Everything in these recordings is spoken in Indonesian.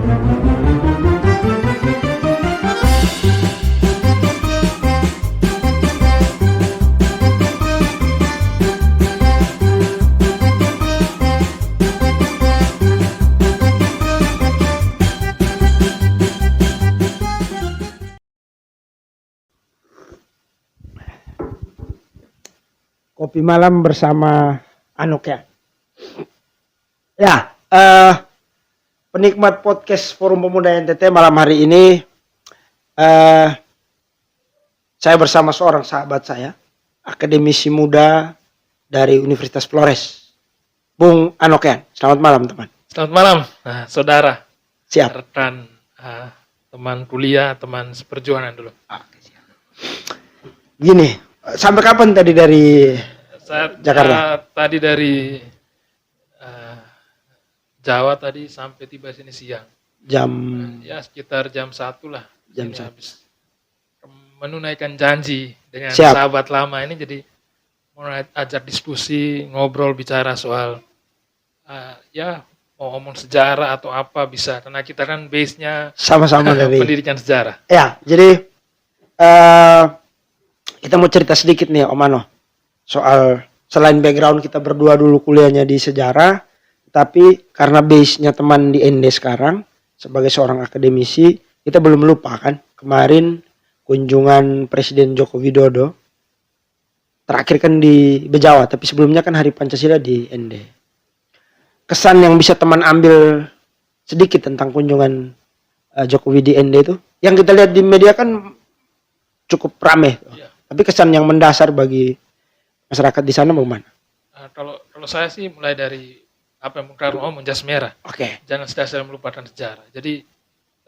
Kopi malam bersama Anok ya. Ya, penikmat podcast Forum Pemuda NTT malam hari ini saya bersama seorang sahabat saya, akademisi muda dari Universitas Flores, Bung Anokian. Selamat malam teman. Selamat malam, saudara. Siap. Rekan, teman kuliah, teman seperjuangan dulu. Gini, sampai kapan tadi dari Jakarta? Tadi dari Jawa tadi sampai tiba sini siang. Jam? Ya sekitar jam 1 lah. Jam 1. Habis menunaikan janji dengan Siap. sahabat lama ini, jadi mau ajak diskusi, ngobrol, bicara soal ya mau ngomong sejarah atau apa bisa. Karena kita kan base-nya Sama-sama dari pendidikan sejarah. Ya, jadi kita mau cerita sedikit nih Om Ano soal selain background kita berdua dulu kuliahnya di sejarah, tapi karena base-nya teman di ND sekarang sebagai seorang akademisi, kita belum lupa kan kemarin kunjungan Presiden Joko Widodo terakhir kan di Bejawa, tapi sebelumnya kan Hari Pancasila di ND. Kesan yang bisa teman ambil sedikit tentang kunjungan Jokowi di ND itu, yang kita lihat di media kan cukup rame, Ya. tapi kesan yang mendasar bagi masyarakat di sana bagaimana? Kalau saya sih mulai dari apa yang Bung Karno ngomong, jas merah. Oke. Jangan sekali melupakan sejarah. Jadi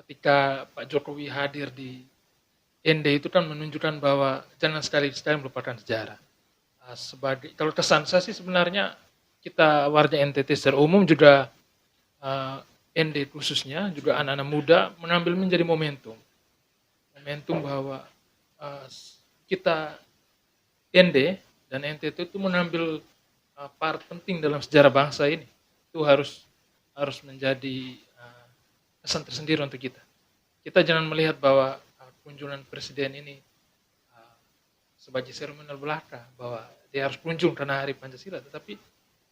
ketika Pak Jokowi hadir di ND itu kan menunjukkan bahwa jangan sekali melupakan sejarah. Sebagai kalau kesan saya sih sebenarnya kita warga NTT secara umum juga ND khususnya juga anak-anak muda mengambil menjadi momentum bahwa kita ND dan NTT itu mengambil part penting dalam sejarah bangsa ini. Itu harus menjadi kesan tersendiri untuk kita. Kita jangan melihat bahwa kunjungan presiden ini sebagai seremonial belaka bahwa dia harus kunjung karena Hari Pancasila, tetapi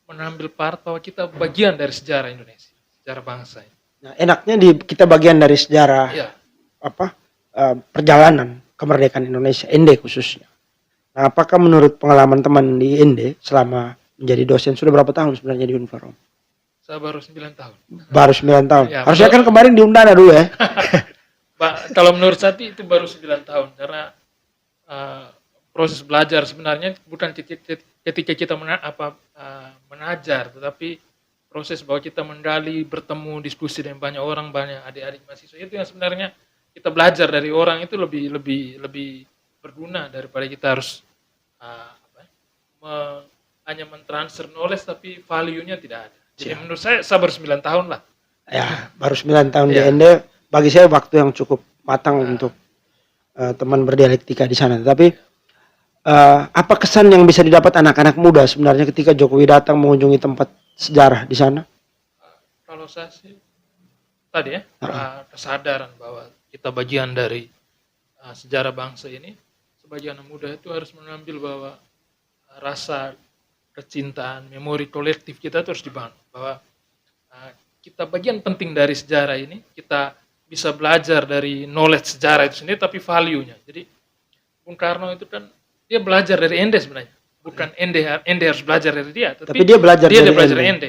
mengambil part bahwa kita bagian dari sejarah Indonesia, sejarah bangsa ini. Nah, enaknya kita bagian dari sejarah Ya. Perjalanan kemerdekaan Indonesia, ND khususnya. Nah, apakah menurut pengalaman teman di ND selama menjadi dosen sudah berapa tahun sebenarnya di Unfarom? Saya baru 9 tahun. Baru 9 tahun. Ya, harusnya kan kemarin di Undana dulu ya. Pak, kalau menurut saya itu baru 9 tahun karena proses belajar sebenarnya bukan ketika kita mengajar, tetapi proses bahwa kita menggali, bertemu, diskusi dengan banyak orang, banyak adik-adik mahasiswa, itu yang sebenarnya kita belajar dari orang itu lebih berguna daripada kita harus hanya mentransfer knowledge tapi value-nya tidak ada. Jadi menurut saya baru 9 tahun lah. Ya, baru 9 tahun di Ya. ND. Bagi saya waktu yang cukup matang untuk teman berdialektika di sana. Tapi apa kesan yang bisa didapat anak-anak muda sebenarnya ketika Jokowi datang mengunjungi tempat sejarah di sana? Kalau saya sih tadi ya, kesadaran bahwa kita bagian dari sejarah bangsa ini, sebagai anak muda itu harus mengambil bahwa rasa kecintaan, memori kolektif kita itu harus dibangun. Bahwa kita bagian penting dari sejarah ini, kita bisa belajar dari knowledge sejarah itu sendiri, tapi value-nya. Jadi Bung Karno itu kan dia belajar dari ND sebenarnya, bukan ND harus belajar dari dia, tapi dia belajar dari ND.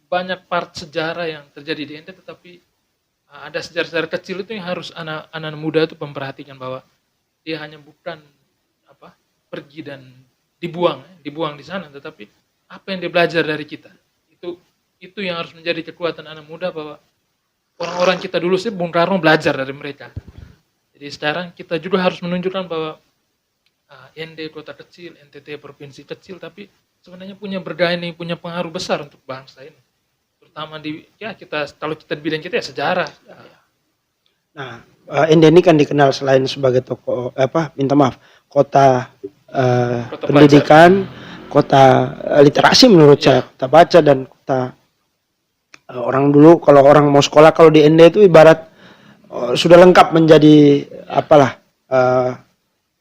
Banyak part sejarah yang terjadi di ND, tetapi ada sejarah-sejarah kecil itu yang harus anak muda itu memperhatikan bahwa dia hanya bukan pergi dan dibuang di sana, tetapi apa yang dia belajar dari kita. Itu yang harus menjadi kekuatan anak muda, bahwa orang-orang kita dulu sih Bung Karno belajar dari mereka. Jadi sekarang kita juga harus menunjukkan bahwa ND kota kecil, NTT provinsi kecil, tapi sebenarnya punya berdaya, punya pengaruh besar untuk bangsa ini. Terutama kalau kita di bidang kita ya sejarah. Nah, ND ini kan dikenal selain sebagai kota pendidikan, kota literasi menurut saya, kota baca dan kota Orang dulu kalau orang mau sekolah kalau di ND itu ibarat sudah lengkap menjadi apalah eh,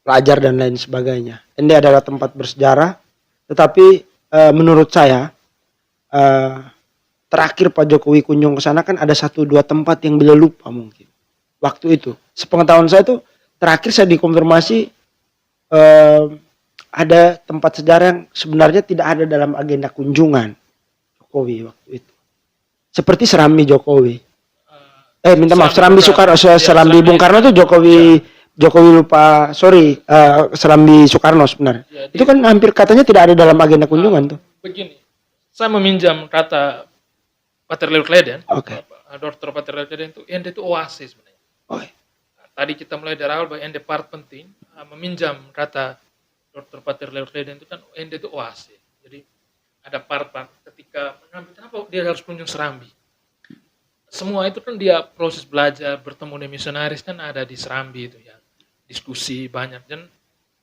pelajar dan lain sebagainya. ND adalah tempat bersejarah, tetapi menurut saya eh, terakhir Pak Jokowi kunjung ke sana kan ada satu dua tempat yang beliau lupa mungkin waktu itu. Sepengetahuan saya tuh terakhir saya dikonfirmasi eh, ada tempat sejarah yang sebenarnya tidak ada dalam agenda kunjungan Jokowi waktu itu. Seperti Serambi Jokowi. Minta maaf, Serambi Soekarno, Serambi Bung Karno tuh Jokowi lupa, sorry, Serambi Soekarno sebenarnya. Ya, Itu kan hampir katanya tidak ada dalam agenda kunjungan tuh. Begini, saya meminjam kata Pater Leut Leden, Oke. Dr. Pater Leut Leden itu ND itu oasis sebenarnya. Oh, Tadi kita mulai dari awal bahwa ND part penting, meminjam kata Dr. Pater Leut Leden itu kan ND itu oasis. Jadi ada part-part ketika mengambil, kenapa dia harus kunjung Serambi? Semua itu kan dia proses belajar, bertemu dengan misionaris kan ada di Serambi itu ya. Diskusi banyak. Dan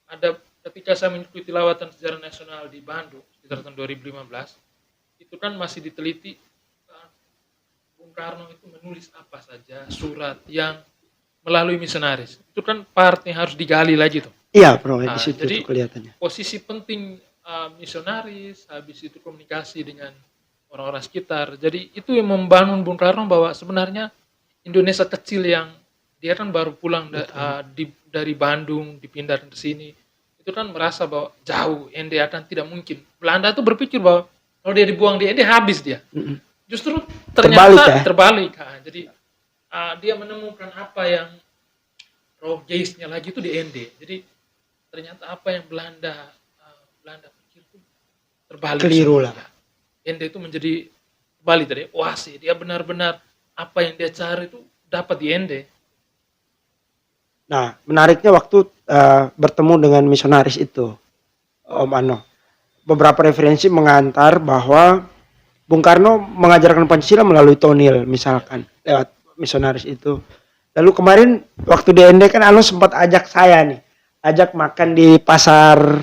ada ketika saya mengikuti lawatan sejarah nasional di Bandung, sekitar tahun 2015, itu kan masih diteliti Bung Karno itu menulis apa saja, surat yang melalui misionaris. Itu kan part yang harus digali lagi tuh. iya, Bro, di situ Jadi tuh kelihatannya. posisi penting misionaris, habis itu komunikasi dengan orang-orang sekitar. Jadi itu yang membangun Bung Karno bahwa sebenarnya Indonesia kecil yang dia kan baru pulang dari Bandung, dipindah ke sini, itu kan merasa bahwa jauh, ND akan tidak mungkin. Belanda tuh berpikir bahwa kalau dia dibuang di ND habis dia. Justru ternyata terbalik. Jadi dia menemukan apa yang roh geisnya lagi itu di ND. Jadi ternyata apa yang Belanda pikir itu terbalik. Keliru lah. ND itu menjadi balik tadi oasis. Dia benar-benar apa yang dia cari itu dapat di ND. Nah, menariknya waktu bertemu dengan misionaris itu, Om Ano, beberapa referensi mengantar bahwa Bung Karno mengajarkan Pancasila melalui tonil, misalkan lewat misionaris itu. Lalu kemarin waktu di ND kan Ano sempat ajak saya nih, ajak makan di pasar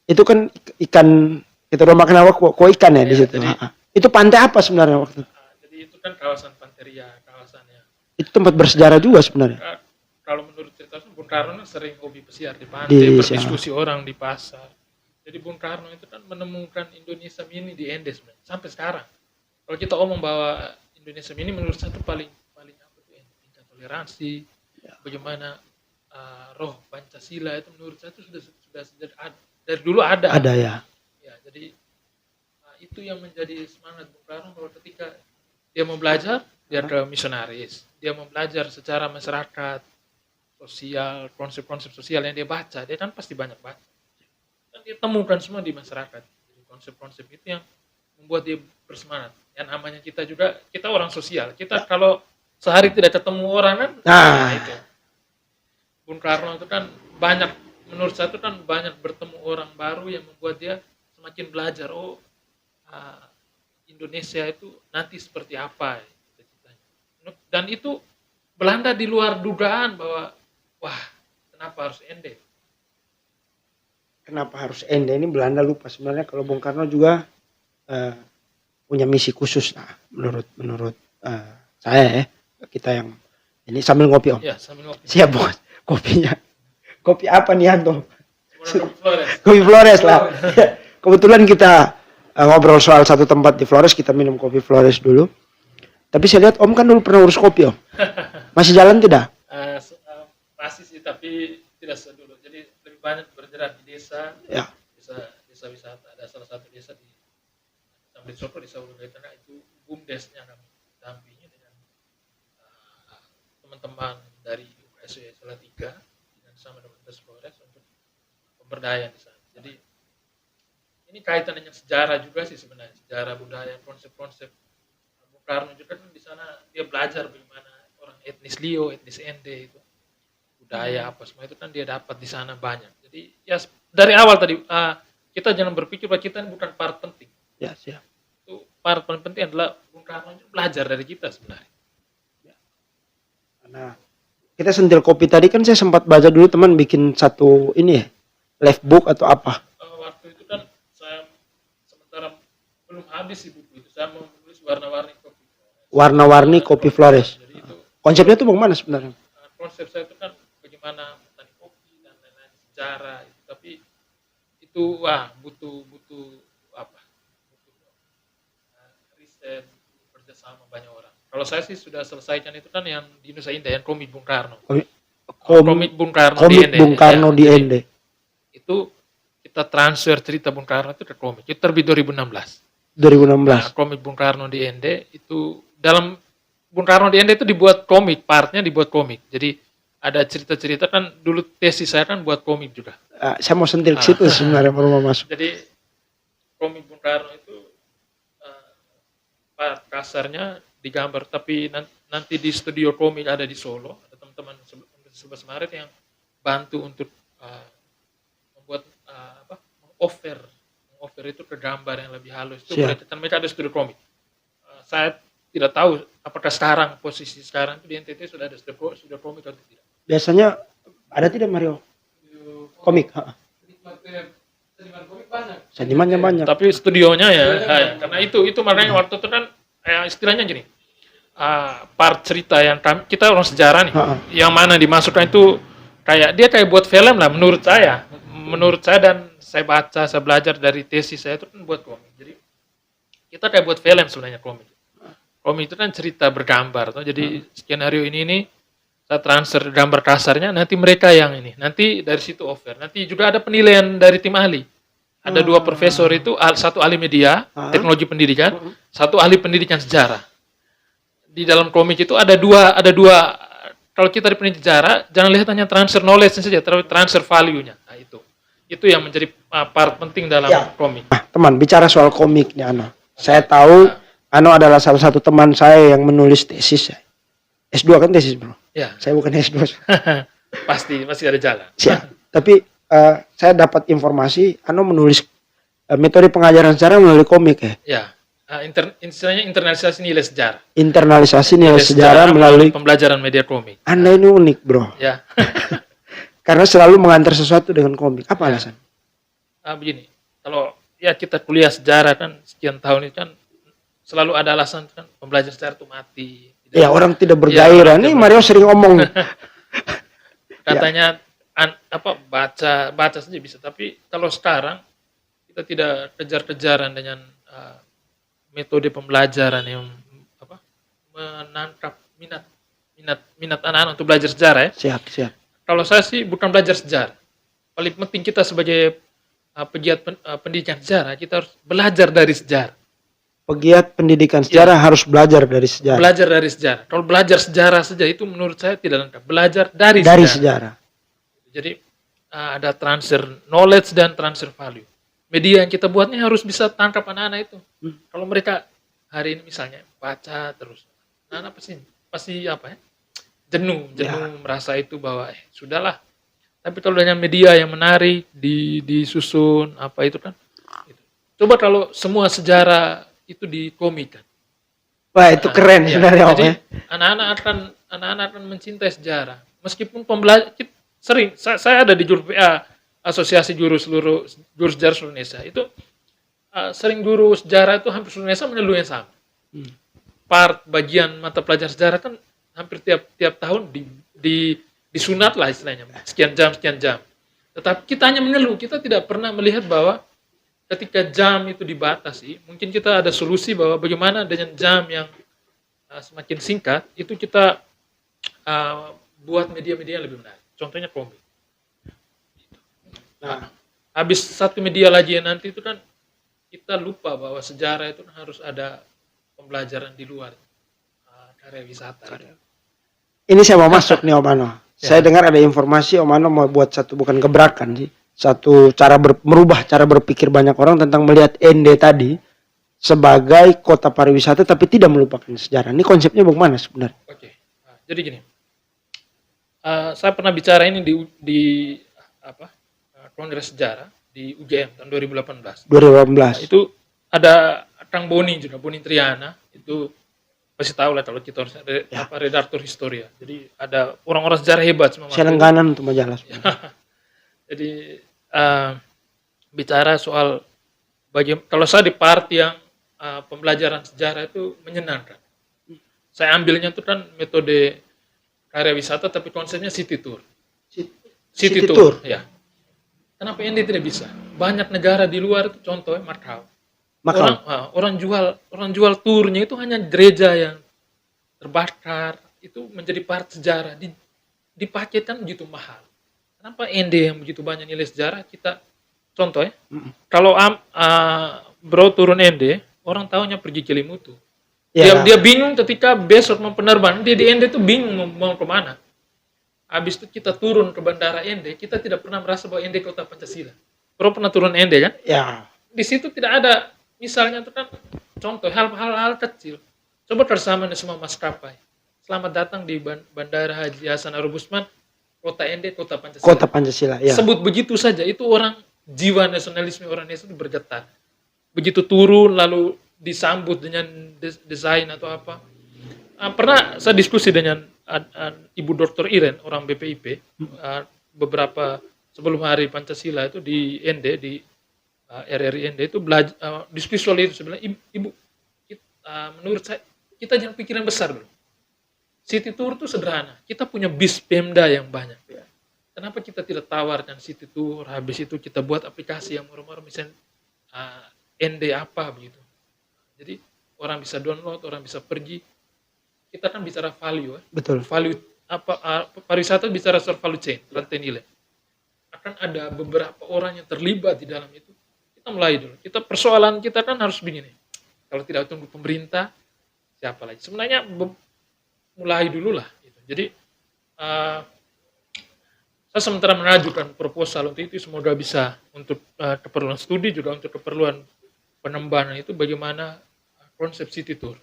itu kan ikan, kita udah makan apa kok ikan ya di situ. Itu pantai apa sebenarnya waktu itu? Jadi itu kan kawasan Panteria, kawasannya. Itu tempat bersejarah juga sebenarnya. Kalau menurut cerita Bung Karno sering hobi pesiar di pantai, berdiskusi orang di pasar. Jadi Bung Karno itu kan menemukan Indonesia mini di ND sebenarnya sampai sekarang. Kalau kita omong bahwa Indonesia mini menurut saya itu paling apa tuh tingkat toleransi, bagaimana roh Pancasila itu menurut saya itu sudah dari dulu ada. Ada ya. Ya, jadi itu yang menjadi semangat Bung Karno bahwa ketika dia mau belajar, dia ke misionaris. Dia mau belajar secara masyarakat, sosial, konsep-konsep sosial yang dia baca, dia kan pasti banyak baca. Dan dia temukan semua di masyarakat. Jadi konsep-konsep itu yang membuat dia bersemangat. Yang namanya kita juga, kita orang sosial. Kita kalau sehari tidak ketemu orang kan, itu. Bung Karno itu kan banyak, menurut saya itu kan banyak bertemu orang baru yang membuat dia semakin belajar. Indonesia itu nanti seperti apa. Dan itu Belanda di luar dugaan bahwa, wah, kenapa harus ND? Kenapa harus ND ini Belanda lupa sebenarnya kalau Bung Karno juga punya misi khusus lah menurut saya ya, kita yang ini sambil ngopi Om. Ya, sambil ngopi. Siap Bos, kopinya. Kopi apa nih Anto? Kopi Flores. Kopi Flores lah. Kebetulan kita ngobrol soal satu tempat di Flores, kita minum kopi Flores dulu. Tapi saya lihat Om kan dulu pernah urus kopi Om. Masih jalan tidak? Masih sih, tapi tidak sedulu. Jadi lebih banyak bergerak di desa. Ya. Desa wisata. Ada salah satu desa di Sambit Soko, desa Ulu Tengah, itu BUMDes-nya kami dampingi dengan teman-teman dari UKSW Salatiga dan sama dengan BUMDes Flores untuk pemberdayaan di sana. Jadi ini kaitan dengan sejarah juga sih sebenarnya, sejarah budaya, konsep-konsep. Bung Karno juga kan di sana dia belajar bagaimana orang etnis Lio, etnis ND itu budaya apa semua itu kan dia dapat di sana banyak. Jadi ya dari awal tadi kita jangan berpikir bahwa kita ini bukan part penting. Ya, siap. Itu part paling penting adalah Bung Karno itu belajar dari kita sebenarnya. Ya. Nah, kita sentil kopi tadi kan saya sempat baca dulu teman bikin satu ini ya, live book atau apa? Waktu itu kan saya sementara habis sih buku itu. Saya mau menulis warna-warni kopi. Warna-warni kopi Flores. Jadi itu Konsepnya tuh bagaimana sebenarnya? konsep saya itu kan bagaimana petani kopi dan lain-lain sejarah itu. Tapi itu butuh butuh apa? Butuh riset, butuh kerjasama banyak orang. Kalau saya sih sudah selesaikan itu kan yang di Nusa Indah, yang komik Bung Karno. Komik Bung Karno di Komik Ende. Bung Karno Ya, di jadi Ende. itu kita transfer cerita Bung Karno itu ke komik. Itu terbit 2016. 2016. Komik Bung Karno di Ende itu dalam Bung Karno di Ende itu dibuat komik, partnya dibuat komik. Jadi ada cerita-cerita kan dulu tesis saya kan buat komik juga. Saya mau sentil ke situ sebenarnya baru mau masuk. Jadi komik Bung Karno itu part kasarnya digambar, tapi nanti di studio komik ada di Solo, ada teman-teman 11 Maret yang bantu untuk membuat offer itu ke gambar yang lebih halus. Itu mereka ada studio komik. Saya tidak tahu apakah sekarang posisi sekarang itu di NTT sudah ada studio komik atau tidak. Biasanya ada tidak Mario? Komik. Senimannya banyak. Tapi studionya ya, karena itu makanya waktu itu kan istilahnya gini. Part cerita yang kita orang sejarah nih, yang mana dimasukkan itu kayak buat film lah menurut saya dan saya baca, saya belajar dari tesis saya itu kan buat komik. Jadi kita kayak buat film sebenarnya komik. Komik itu kan cerita bergambar, toh. Jadi skenario ini saya transfer gambar kasarnya, nanti mereka yang ini, nanti dari situ offer. Nanti juga ada penilaian dari tim ahli. Ada 2 profesor itu, satu ahli media, teknologi pendidikan, satu ahli pendidikan sejarah. Di dalam komik itu ada dua. Kalau kita di pendidikan sejarah, jangan lihat hanya transfer knowledge saja, tapi transfer value-nya. Nah, itu yang menjadi part penting dalam komik. Teman, bicara soal komik nih Ano. Saya tahu Ano adalah salah satu teman saya yang menulis tesis. S2 kan tesis, Bro? Ya. Saya bukan S2. pasti ada jalan. Siap. Tapi saya dapat informasi Ano menulis metode pengajaran sejarah melalui komik ya? Ya. Istilahnya internalisasi nilai sejarah. Internalisasi nilai sejarah melalui pembelajaran media komik. Anda ini unik, Bro. Ya. Karena selalu mengantar sesuatu dengan komik. Apa alasan? Begini, kalau kita kuliah sejarah kan sekian tahun itu kan selalu ada alasan kan pembelajar sejarah itu mati. Orang tidak bergairah. Nih Mario sering ngomong. Katanya baca saja bisa, tapi kalau sekarang kita tidak kejar-kejaran dengan metode pembelajaran yang menangkap minat anak-anak untuk belajar sejarah ya. Siap. Kalau saya sih bukan belajar sejarah. Paling penting kita sebagai pegiat pendidikan sejarah, kita harus belajar dari sejarah. Pegiat pendidikan sejarah harus belajar dari sejarah. Belajar dari sejarah. Kalau belajar sejarah saja itu menurut saya tidak lengkap. Belajar dari sejarah. Jadi ada transfer knowledge dan transfer value. Media yang kita buatnya harus bisa tangkap anak-anak itu. Kalau mereka hari ini misalnya baca terus, anak-anak pasti jenuh merasa itu bahwa sudahlah. Tapi kalau dengan media yang menarik, disusun itu kan. Coba kalau semua sejarah itu dikomikan. Wah, itu keren sebenarnya. Jadi anak-anak akan mencintai sejarah. Meskipun pembelajar sering saya ada di juru PA Asosiasi Guru Sejarah Seluruh Indonesia. Itu sering guru sejarah itu hampir seluruh Indonesia mengeluh yang sama. Part bagian mata pelajaran sejarah kan hampir tiap tahun disunat lah istilahnya. Sekian jam. Tetapi kita hanya mengeluh, kita tidak pernah melihat bahwa ketika jam itu dibatasi, mungkin kita ada solusi bahwa bagaimana dengan jam yang semakin singkat, itu kita buat media-media yang lebih menarik. Contohnya komik. Nah, habis satu media lagi nanti itu kan kita lupa bahwa sejarah itu harus ada pembelajaran di luar karya wisata. Ini saya mau masuk nih Om Ano. Saya dengar ada informasi Om Ano mau buat satu bukan gebrakan sih. Satu cara merubah cara berpikir banyak orang tentang melihat Ende tadi sebagai kota pariwisata tapi tidak melupakan sejarah. Ini konsepnya bagaimana sebenarnya? Oke. Jadi gini. Saya pernah bicara ini di Kongres Sejarah di UGM tahun 2018. Itu ada Kang Boni juga, Boni Triana, itu pasti tahu lah kalau kita harus redaktur historia. Jadi ada orang-orang sejarah hebat semua. Saya langganan untuk majalah. Jadi bicara soal kalau saya di part yang pembelajaran sejarah itu menyenangkan. Saya ambilnya itu kan metode karya wisata tapi konsepnya city tour. City tour, ya. Kenapa Ende tidak bisa? Banyak negara di luar itu contohnya Macau. Makau. Orang jual turnya itu hanya gereja yang terbakar, itu menjadi part sejarah. Dipaketkan begitu mahal. Kenapa Ende yang begitu banyak nilai sejarah kita contoh ya? Kalau bro turun Ende, orang tahunya pergi ke Limutu. Dia bingung ketika besok mau penerbangan, dia di Ende itu bingung mau kemana. Habis itu kita turun ke bandara Ende, kita tidak pernah merasa bahwa Ende kota Pancasila. Bro pernah turun Ende kan? Ya. Di situ tidak ada, misalnya itu kan contoh hal-hal kecil. Coba bersama semua maskapai. Selamat datang di Bandara Haji Hasan Arubusman, kota Ende, kota Pancasila. Kota Pancasila, ya. Sebut begitu saja, itu orang jiwa nasionalisme orang Indonesia itu bergetar. Begitu turun lalu disambut dengan desain atau apa. Pernah saya diskusi dengan Ibu Dr. Iren, orang BPIP, beberapa sebelum hari Pancasila itu di Ende, di RRI Ende itu belajar diskusi soal itu. Saya bilang, Ibu, menurut saya kita jangan pikiran besar dulu. City Tour itu sederhana. Kita punya bis Pemda yang banyak. Kenapa kita tidak tawarkan City Tour? Habis itu kita buat aplikasi yang murah-murah, misalnya ND apa begitu. Jadi orang bisa download, orang bisa pergi. Kita kan bicara value, Betul. Value apa? Pariwisata bicara soal value chain, rantai nilai. Akan ada beberapa orang yang terlibat di dalam itu. Kita mulai dulu. Persoalan kita kan harus begini. Kalau tidak tunggu pemerintah, siapa lagi? Sebenarnya mulai dulu lah. Gitu. Jadi saya sementara mengajukan proposal untuk itu, semoga bisa untuk keperluan studi juga untuk keperluan pengembangan itu bagaimana konsep city tour.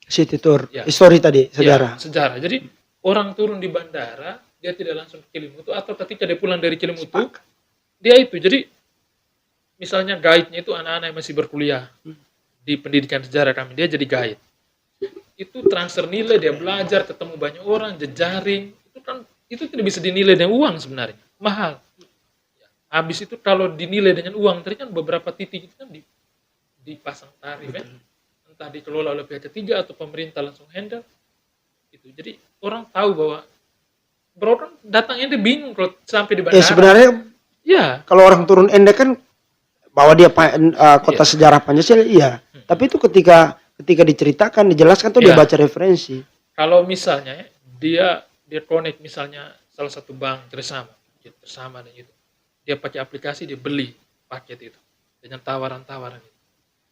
City tour, Ya. histori tadi, sejarah. Ya, sejarah. Jadi orang turun di bandara, dia tidak langsung ke Kelimutu, atau ketika dia pulang dari Kelimutu, dia itu. Jadi misalnya guide-nya itu anak-anak yang masih berkuliah di pendidikan sejarah kami, dia jadi guide. Itu transfer nilai, dia belajar, ketemu banyak orang, jejaring, itu kan itu tidak bisa dinilai dengan uang sebenarnya, mahal. Habis itu kalau dinilai dengan uang, tadi kan beberapa titik itu kan dipasang tarif ya. Entah dikelola oleh pihak ketiga atau pemerintah langsung handle. Gitu. Jadi orang tahu bahwa bro kan datangnya dia bingung kalau sampai di bandara. Sebenarnya kalau orang turun Ende kan bahwa dia kota sejarah Pancasila, iya. Tapi itu ketika diceritakan, dijelaskan tuh dia baca referensi. Kalau misalnya dia connect misalnya salah satu bank bersama dan itu. Dia pakai aplikasi, dia beli paket itu dengan tawaran-tawaran itu.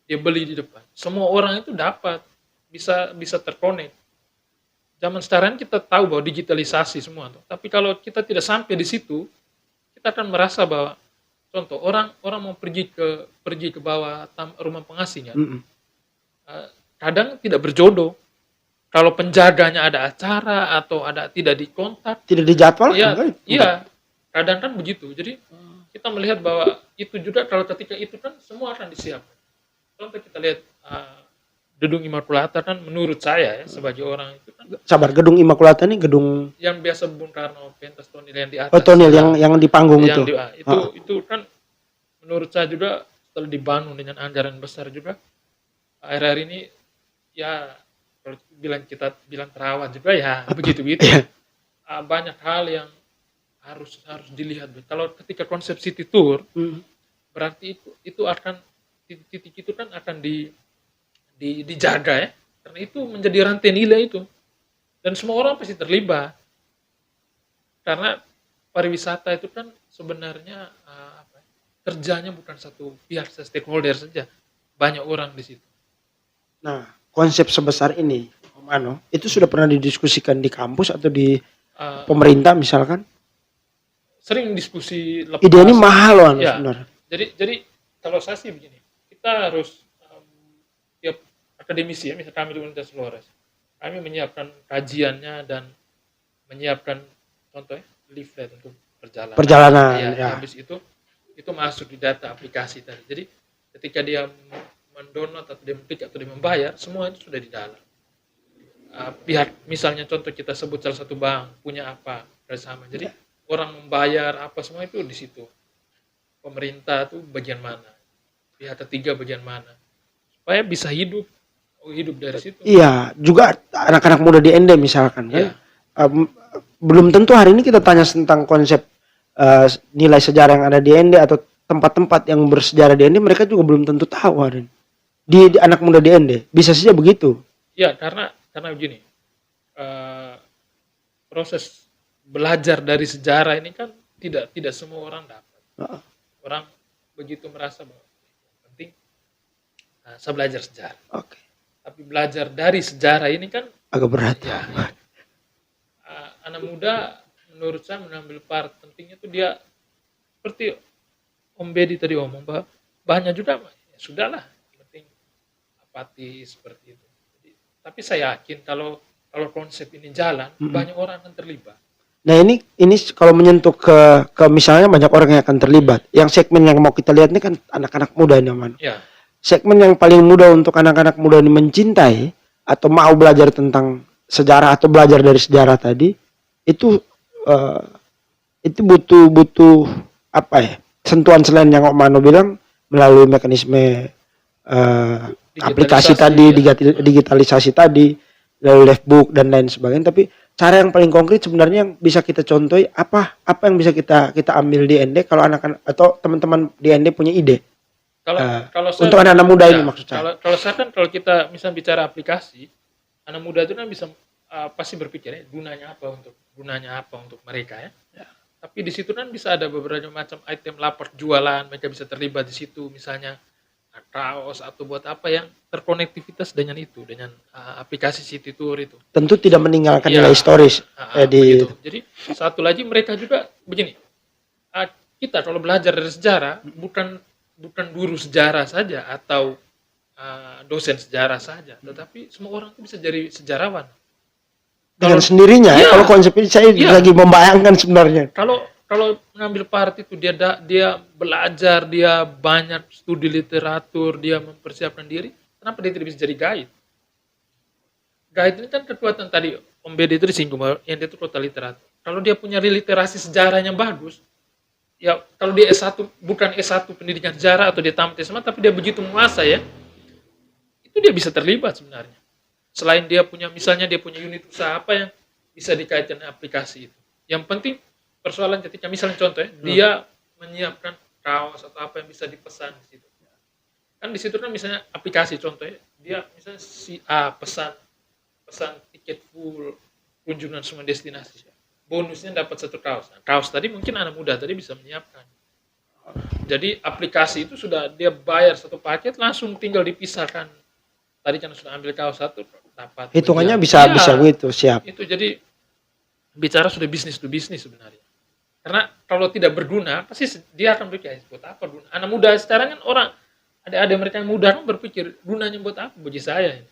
Dia beli di depan. Semua orang itu dapat bisa terkonek. Zaman sekarang kita tahu bahwa digitalisasi semua tuh. Tapi kalau kita tidak sampai di situ, kita akan merasa bahwa contoh orang mau pergi ke bawah rumah pengasihnya. Kadang tidak berjodoh. Kalau penjaganya ada acara atau tidak dikontak, tidak dijadwal, iya. Kadang kan begitu. Jadi kita melihat bahwa itu juga kalau ketika itu kan semua akan disiapkan. Contoh kita lihat Gedung Immaculata kan menurut saya ya sebagai orang itu kan. Sabar, Gedung Immaculata ini gedung yang biasa Bung Karno pentas tonil yang di atas. Oh, tonil yang di panggung itu. Itu kan menurut saya juga setelah dibangun dengan anggaran besar juga. Akhir-akhir ini ya kalau kita bilang terawat juga ya begitu-begitu. Banyak hal yang harus dilihat. Kalau ketika konsep city tour berarti itu akan titik itu kan akan dijaga ya, karena itu menjadi rantai nilai itu, dan semua orang pasti terlibat, karena pariwisata itu kan sebenarnya kerjanya bukan satu pihak stakeholder saja, banyak orang di situ. Nah, konsep sebesar ini, Om Ano, itu sudah pernah didiskusikan di kampus atau di pemerintah misalkan? Sering diskusi lepas. Ide ini mahal loh, ya. Sebenarnya. Jadi kalau saya sih begini, kita harus tiap akademisi ya, misalnya kami di Universitas Flores, kami menyiapkan kajiannya dan menyiapkan contohnya leaflet untuk perjalanan. Ya. Habis itu masuk di data aplikasi tadi. Jadi ketika dia mendownload atau dia mengklik atau dia membayar, semua itu sudah di dalam. Pihak misalnya contoh kita sebut salah satu bank punya apa bersama. Jadi orang membayar apa semua itu di situ. Pemerintah itu bagian mana? Pihak ketiga bagian mana? supaya bisa hidup dari situ. Iya, juga anak-anak muda di ND misalkan kan. Iya. Belum tentu hari ini kita tanya tentang konsep nilai sejarah yang ada di ND atau tempat-tempat yang bersejarah di ND, mereka juga belum tentu tahu hari ini. Di anak muda di ND bisa saja begitu. Ya, karena begini, proses belajar dari sejarah ini kan tidak semua orang dapat. Orang begitu merasa bahwa yang penting saya belajar sejarah. Oke. Tapi belajar dari sejarah ini kan Agak berat. ya, anak muda menurut saya mengambil part pentingnya itu dia seperti Om Bedi tadi omong bahwa banyak juga ya sudahlah, yang penting apatis seperti itu. Tapi saya yakin kalau konsep ini jalan, banyak orang akan terlibat. Nah ini kalau menyentuh ke misalnya banyak orang yang akan terlibat. Yang segmen yang mau kita lihat ini kan anak-anak muda ini, Man. Ya. Segmen yang paling mudah untuk anak-anak muda ini mencintai atau mau belajar tentang sejarah atau belajar dari sejarah tadi itu butuh apa ya, sentuhan selain yang Om Mano bilang melalui mekanisme aplikasi tadi, digitalisasi tadi, lalu livebook dan lain sebagainya. Tapi cara yang paling konkret sebenarnya yang bisa kita contohi apa yang bisa kita ambil di ND kalau anak-anak atau teman-teman di ND punya ide. Kalau untuk anak-anak muda ini maksud saya. Kalau saya kan kalau kita misalnya bicara aplikasi, anak muda itu kan bisa pasti berpikir gunanya apa untuk mereka ya. Tapi di situ kan bisa ada beberapa macam item lapor jualan, mereka bisa terlibat di situ misalnya kaos atau buat apa yang terkonektivitas dengan aplikasi City Tour itu. Tentu tidak meninggalkan nilai historis begitu. Jadi satu lagi mereka juga begini. Kita kalau belajar dari sejarah bukan guru sejarah saja atau dosen sejarah saja, tetapi semua orang itu bisa jadi sejarawan. Dengan sendirinya, kalau konsep ini saya lagi membayangkan sebenarnya. Kalau mengambil part itu dia belajar, dia banyak studi literatur, dia mempersiapkan diri, kenapa dia tidak bisa jadi guide? Guide ini kan kekuatan tadi Om Bedi itu disinggung bahwa yang dia itu kota literatur. Kalau dia punya literasi sejarahnya bagus, ya kalau dia S1 bukan S1 pendidikan sejarah atau dia tamat SMA tapi dia begitu menguasai ya, itu dia bisa terlibat sebenarnya. Selain dia punya misalnya dia punya unit usaha apa yang bisa dikaitkan dengan aplikasi itu. Yang penting persoalan ketika misalnya contohnya dia menyiapkan kaos atau apa yang bisa dipesan di situ. Kan di situ kan misalnya aplikasi contohnya dia misalnya si A pesan tiket full kunjungan semua destinasi. Bonusnya dapat satu kaos. Nah, kaos tadi mungkin anak muda tadi bisa menyiapkan. Jadi aplikasi itu sudah dia bayar satu paket langsung tinggal dipisahkan. Tadi kan sudah ambil kaos satu dapat. Hitungannya bisa begitu, siap. Itu jadi bicara sudah bisnis to bisnis sebenarnya. Karena kalau tidak berguna pasti dia akan berpikir buat apa guna. Anak muda sekarang kan orang ada mereka yang muda kan berpikir gunanya buat apa bagi saya.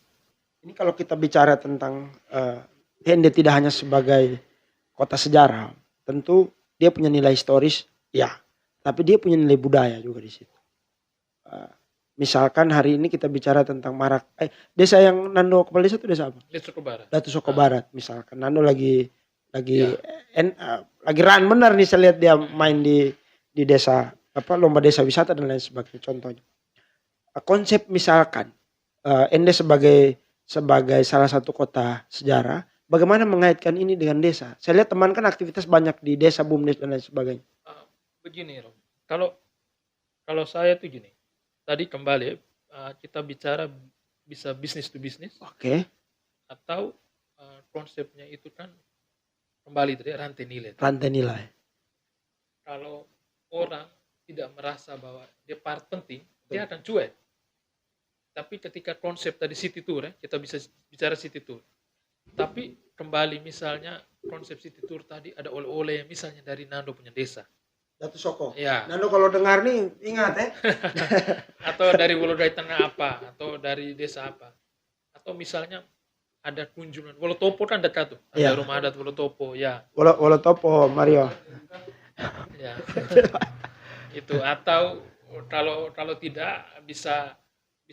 Ini kalau kita bicara tentang ND tidak hanya sebagai kota sejarah, tentu dia punya nilai historis, ya, tapi dia punya nilai budaya juga di situ. Misalkan hari ini kita bicara tentang desa yang Nando kepala desa itu desa apa? Datu Soko Barat. Misalkan Nando lagi run benar nih, saya lihat dia main di desa lomba desa wisata dan lain sebagainya contohnya. Konsep misalkan ND sebagai salah satu kota sejarah, bagaimana mengaitkan ini dengan desa? Saya lihat teman kan aktivitas banyak di desa, BUMDes dan lain sebagainya. Begini, Rom. Kalau saya tuh gini. Tadi kembali kita bicara bisa bisnis to bisnis. Oke. Atau konsepnya itu kan kembali tadi rantai nilai. Rantai nilai. Kalau orang tidak merasa bahwa dia part penting, dia akan cuek. Tapi ketika konsep tadi City Tour kita bisa bicara City Tour. Tapi kembali misalnya konsep City Tour tadi ada oleh-oleh misalnya dari Nando punya desa. Datu Soko. Ya. Nando kalau dengar nih ingat atau dari Wulodai Tengah apa, atau dari desa apa. Atau misalnya ada kunjungan. Wolotopo kan dekat tuh. Ada rumah adat Wolotopo, ya. Wolotopo, Mario. Ya. Itu atau kalau tidak bisa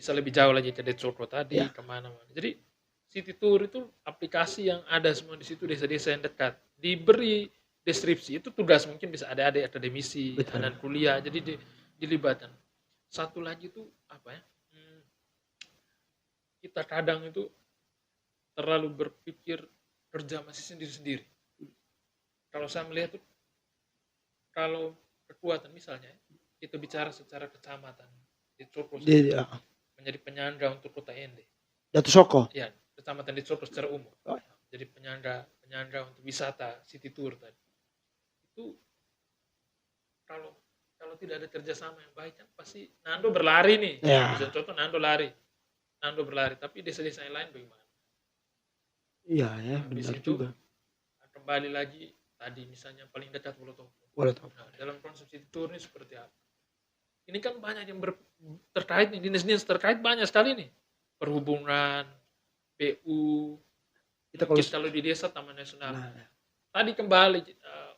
lebih jauh lagi ke Detsoko tadi, kemana-mana. Jadi City Tour itu aplikasi yang ada semua di situ, desa-desa yang dekat. Diberi deskripsi itu tugas mungkin bisa ada akademisi, dan kuliah, jadi dilibatkan. Satu lagi itu apa ya? kita kadang itu terlalu berpikir kerja masih sendiri-sendiri. Kalau saya melihat tuh, kalau kekuatan misalnya kita bicara secara kecamatan di Cokro Di menjadi penyangga untuk kota Ende. Datu Soko. Ya, kecamatan di Cokro secara umum. Oh. Jadi penyangga untuk wisata city tour tadi. Itu kalau tidak ada kerjasama yang baik kan pasti Nando berlari nih. Ya. Bisa contoh Nando berlari, tapi desa-desa yang lain bagaimana? Iya ya, Habis benar itu juga. kembali lagi tadi misalnya paling dekat Wolotopo. Nah, dalam konsep city tour ini seperti apa? Ini kan banyak yang terkait nih, dinas-dinas terkait banyak sekali nih. Perhubungan, PU, Kita kalau di desa Taman Nasional. Nah, Tadi kembali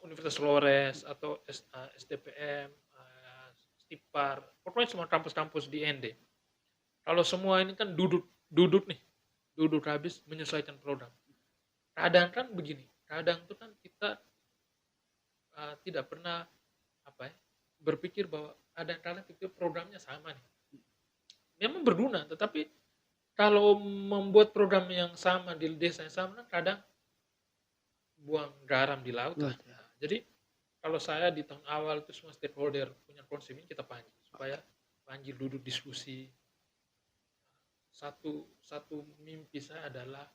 Universitas Flores atau STPM, Stipar, pokoknya semua kampus-kampus di ND. Kalau semua ini kan duduk habis menyesuaikan program. Kadang kan begini, kadang tuh kan kita tidak pernah berpikir bahwa ada kadang itu programnya sama nih. Memang berguna, tetapi kalau membuat program yang sama di desa yang sama kan kadang buang garam di laut. Nah, jadi kalau saya di tahun awal itu semua stakeholder punya konsep ini kita panggil duduk diskusi. Satu mimpi saya adalah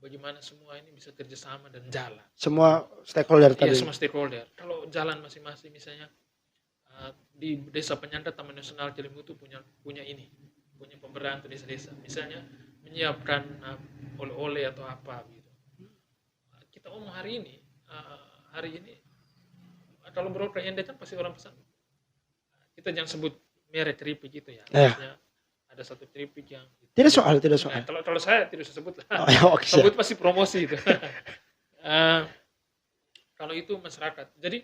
bagaimana semua ini bisa kerjasama dan jalan. Semua stakeholder tadi. Iya, semua stakeholder. Kalau jalan masing-masing misalnya di desa penyangga Taman Nasional Cilimutu punya pemberdayaan untuk desa-desa. Misalnya menyiapkan oleh-oleh atau apa gitu. Kita omong hari ini kalau beroperasi ke ND kan pasti orang pesan. Kita jangan sebut merek keripik gitu ya. Maksudnya ada satu keripik yang tidak soal. Nah, kalau saya tidak usah sebut lah. Okay, sebut pasti promosi itu. Kalau itu masyarakat. Jadi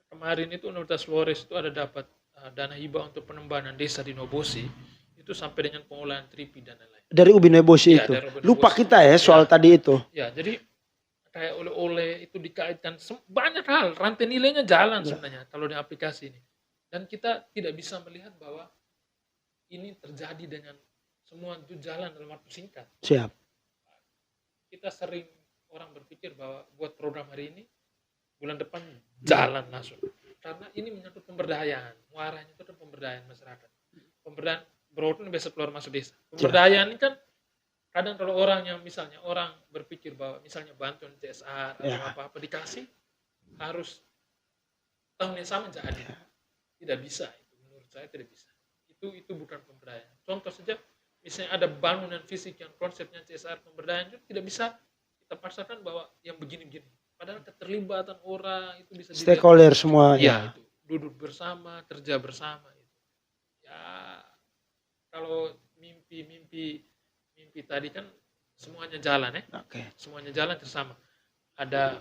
kemarin itu Universitas Flores itu ada dapat dana hibah untuk pengembangan desa di Nobosi itu sampai dengan pengolahan keripik dan lain-lain. Dari Ubi Nobosi itu. Lupa kita ya soal tadi itu. Ya, jadi kayak oleh-oleh itu dikaitkan banyak hal, rantai nilainya jalan sebenarnya kalau di aplikasi ini. Dan kita tidak bisa melihat bahwa ini terjadi dengan semua itu jalan dalam waktu singkat. Siap. Kita sering orang berpikir bahwa buat program hari ini bulan depan jalan langsung. Karena ini menyangkut pemberdayaan. Muaranya itu adalah pemberdayaan masyarakat. Pemberdayaan berotot biasa keluar masuk desa. Pemberdayaan ini kan kadang kalau orang yang misalnya orang berpikir bahwa misalnya bantuan CSR atau apa-apa dikasih harus tahun yang sama jadi. Tidak bisa itu, menurut saya tidak bisa. Itu bukan pemberdayaan. Contoh saja misalnya ada bangunan fisik yang konsepnya CSR pemberdayaan itu tidak bisa kita paksakan bahwa yang begini-begini. Padahal keterlibatan orang itu bisa stakeholder semua ya itu duduk bersama, kerja bersama itu. Ya kalau mimpi tadi kan semuanya jalan ya. Semuanya jalan bersama. Ada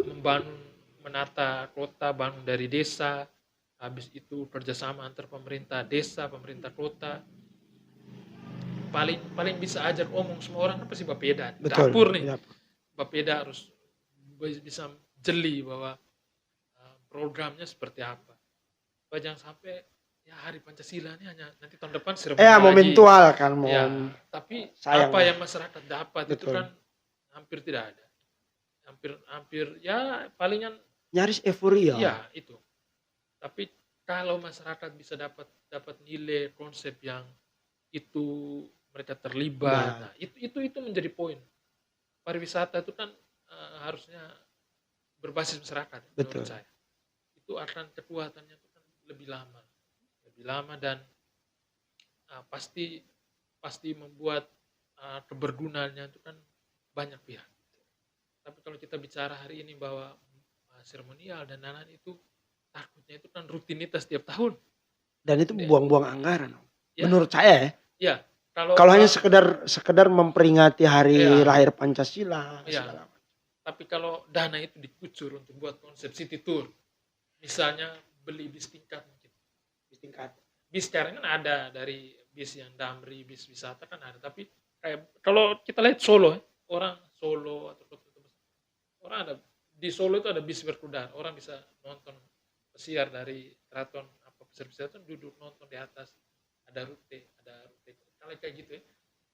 menata kota, bangun dari desa, habis itu kerjasama antar pemerintah desa, pemerintah kota. Paling bisa ajar omong semua orang kan pasti bapeda. Dapur nih. Bapeda harus bisa jeli bahwa programnya seperti apa. Jangan sampai ya hari Pancasila ini hanya nanti tahun depan momentual kan tapi sayang apa yang masyarakat dapat itu kan hampir tidak ada. Hampir ya palingan nyaris euforia. Ya, itu. Tapi kalau masyarakat bisa dapat nilai konsep yang itu mereka terlibat, nah, itu menjadi poin. Pariwisata itu kan harusnya berbasis masyarakat menurut saya. Itu akan kekuatannya itu kan lebih lama dan pasti membuat kebergunaannya itu kan banyak pihak. Tapi kalau kita bicara hari ini bahwa seremonial dan lain-lain itu takutnya itu kan rutinitas tiap tahun. Dan itu buang-buang anggaran. Menurut saya ya. Ya. Kalau hanya sekedar memperingati hari lahir Pancasila. Tapi kalau dana itu dikucur untuk buat konsep city tour, misalnya beli bis tingkat mungkin. Bis sekarang kan ada dari bis yang damri, bis wisata kan ada. Tapi kayak kalau kita lihat Solo, orang Solo atau orang ada di Solo itu ada bis berkuda, orang bisa nonton pesiar dari keraton pesiar itu duduk nonton di atas, ada rute kalau kayak gitu ya.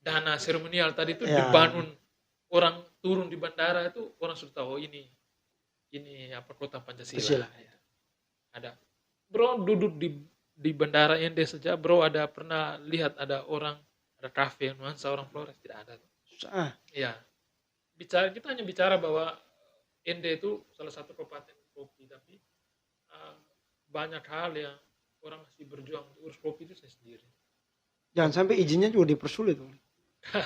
dana seremonial tadi itu Ya. dibangun, orang turun di bandara itu orang sudah tahu, oh ini apa kota Pancasila. Pancasila, ya. Ada bro duduk di bandara ND saja bro, ada pernah lihat ada orang, ada kafe nuansa orang Flores? Tidak ada. Susah. Ya, kita hanya bicara bahwa ND itu salah satu kabupaten kopi, tapi banyak hal yang orang masih berjuang untuk urus kopi itu sendiri. Jangan sampai izinnya juga dipersulit.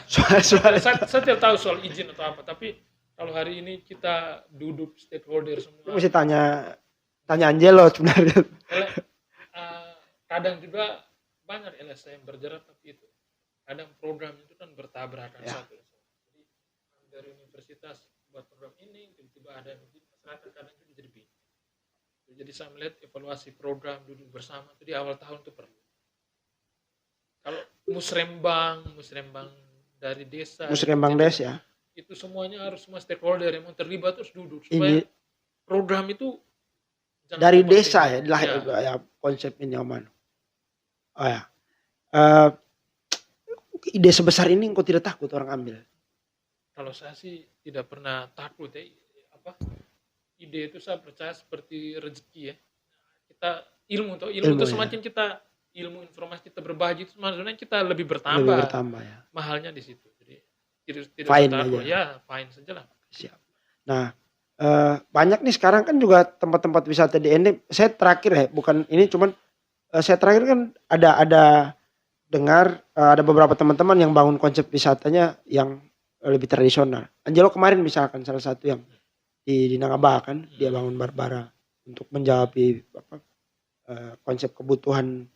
Saya tidak tahu soal izin atau apa, tapi kalau hari ini kita duduk stakeholder semua, mesti tanya Angelo sebenarnya. kadang juga banyak LSM bergerak, tapi itu kadang program itu kan bertabrakan satu. Jadi dari universitas buat program ini, tiba-tiba ada yang begini, masyarakat kadang juga jadi bingung. Jadi saya melihat evaluasi program duduk bersama itu di awal tahun itu perlu. Kalau musrembang dari desa, Musrembang Des ya. itu semuanya harus semua stakeholder yang mau terlibat terus duduk supaya program itu dari desa ya, ya konsep ini Oman. Oh ya. Ide sebesar ini kok tidak takut orang ambil? Kalau saya sih tidak pernah takut ya. Ide itu saya percaya seperti rezeki ya. Kita ilmu itu ya. semakin kita ilmu informasi kita berbagi itu maksudnya kita lebih bertambah. Lebih bertambah ya. Mahalnya di situ. Jadi tidak fine takut. aja. Ya, fine saja lah. Siap. Nah, banyak nih sekarang kan juga tempat-tempat wisata di ND. Saya terakhir ya, bukan ini cuman saya terakhir kan ada dengar ada beberapa teman-teman yang bangun konsep wisatanya yang lebih tradisional. Angelo kemarin misalkan salah satu yang di Nangaba kan dia bangun Barbara untuk menjawab konsep kebutuhan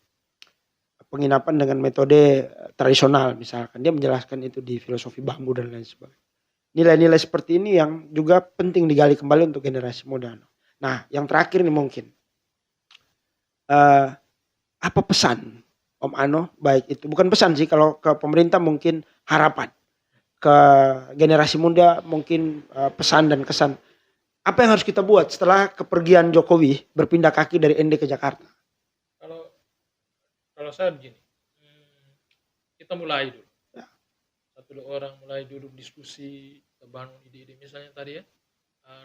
penginapan dengan metode tradisional, misalkan dia menjelaskan itu di filosofi bambu dan lain sebagainya. Nilai-nilai seperti ini yang juga penting digali kembali untuk generasi muda. Nah, yang terakhir nih mungkin apa pesan Om Ano, baik itu bukan pesan sih, kalau ke pemerintah mungkin harapan, ke generasi muda mungkin pesan dan kesan. Apa yang harus kita buat setelah kepergian Jokowi berpindah kaki dari ND ke Jakarta? Kalau saya begini, kita mulai dulu. Ya. Satu dua orang mulai duduk diskusi, kita bangun ide-ide. Misalnya tadi ya,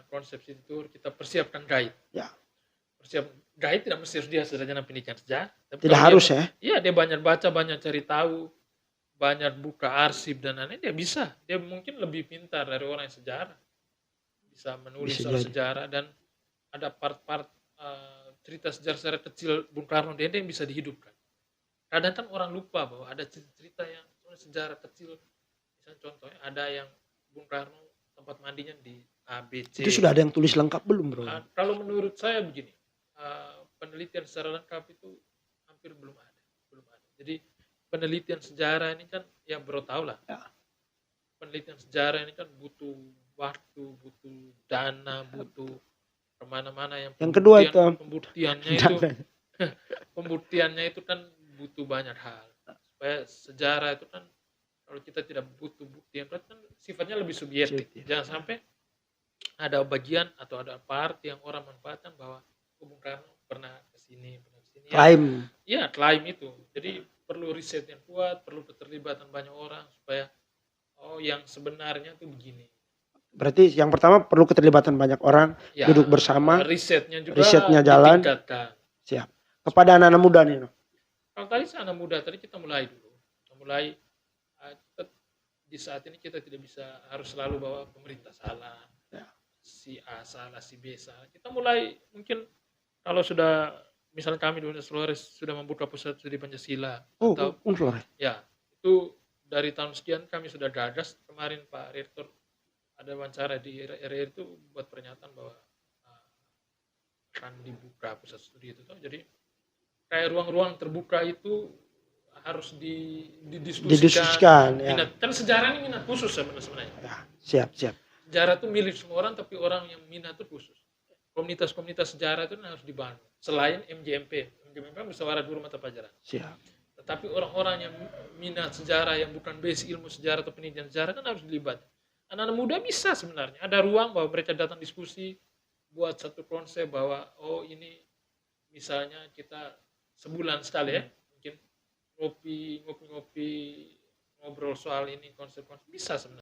konsep city tour, kita persiapkan guide. Ya. Guide tidak mesti harus dia sarjana pendidikan sejarah. Tidak harus ya? Iya, dia banyak baca, banyak cari tahu, banyak buka arsip dan lain-lain, dia bisa. Dia mungkin lebih pintar dari orang yang sejarah. Bisa menulis soal sejarah, dan ada part-part cerita sejarah kecil Bung Karno Dede yang bisa dihidupkan. Kadang kan orang lupa bahwa ada cerita yang sejarah kecil, misalnya contohnya ada yang Bung Karno tempat mandinya di ABC. Itu sudah ada yang tulis lengkap belum bro? Kalau menurut saya begini, penelitian secara lengkap itu hampir belum ada. Jadi penelitian sejarah ini kan ya bro tahu lah. Ya. Penelitian sejarah ini kan butuh waktu, butuh dana, butuh kemana-mana yang kedua itu pembuktiannya itu kan butuh banyak hal. Supaya sejarah itu kan kalau kita tidak butuh bukti yang kuat kan sifatnya lebih subjektif. Jangan sampai ada bagian atau ada part yang orang manfaatkan bahwa Bung Karno pernah kesini. Klaim. Ya, klaim itu. Jadi perlu riset yang kuat, perlu keterlibatan banyak orang supaya yang sebenarnya itu begini. Berarti yang pertama perlu keterlibatan banyak orang, ya, duduk bersama, risetnya jalan. Siap. Kepada anak-anak muda nih. Kalau tadi anak muda, tadi kita mulai dulu. Di saat ini kita tidak bisa harus selalu bahwa pemerintah salah, ya, si A salah, si B salah. Kita mulai mungkin kalau sudah misalnya kami di Universitas Flores sudah membuka pusat studi Pancasila atau ya itu dari tahun sekian kami sudah gagas. Kemarin Pak Rektor ada wawancara di RRI itu buat pernyataan bahwa akan dibuka pusat studi itu. Jadi kayak ruang-ruang terbuka itu harus didiskusikan. Ya. Kan sejarah ini minat khusus sebenarnya. Ya, siap. Sejarah itu milik semua orang, tapi orang yang minat itu khusus. Komunitas-komunitas sejarah itu harus dibangun. Selain MJMP musyawarah guru mata pelajaran. Siap. Tetapi orang-orang yang minat sejarah yang bukan basic ilmu sejarah atau penelitian sejarah kan harus dilibat. Anak-anak muda bisa sebenarnya. Ada ruang bahwa mereka datang diskusi, buat satu konsep bahwa ini misalnya kita sebulan sekali ya, mungkin ngopi ngobrol soal ini konsep-konsep bisa sebenarnya.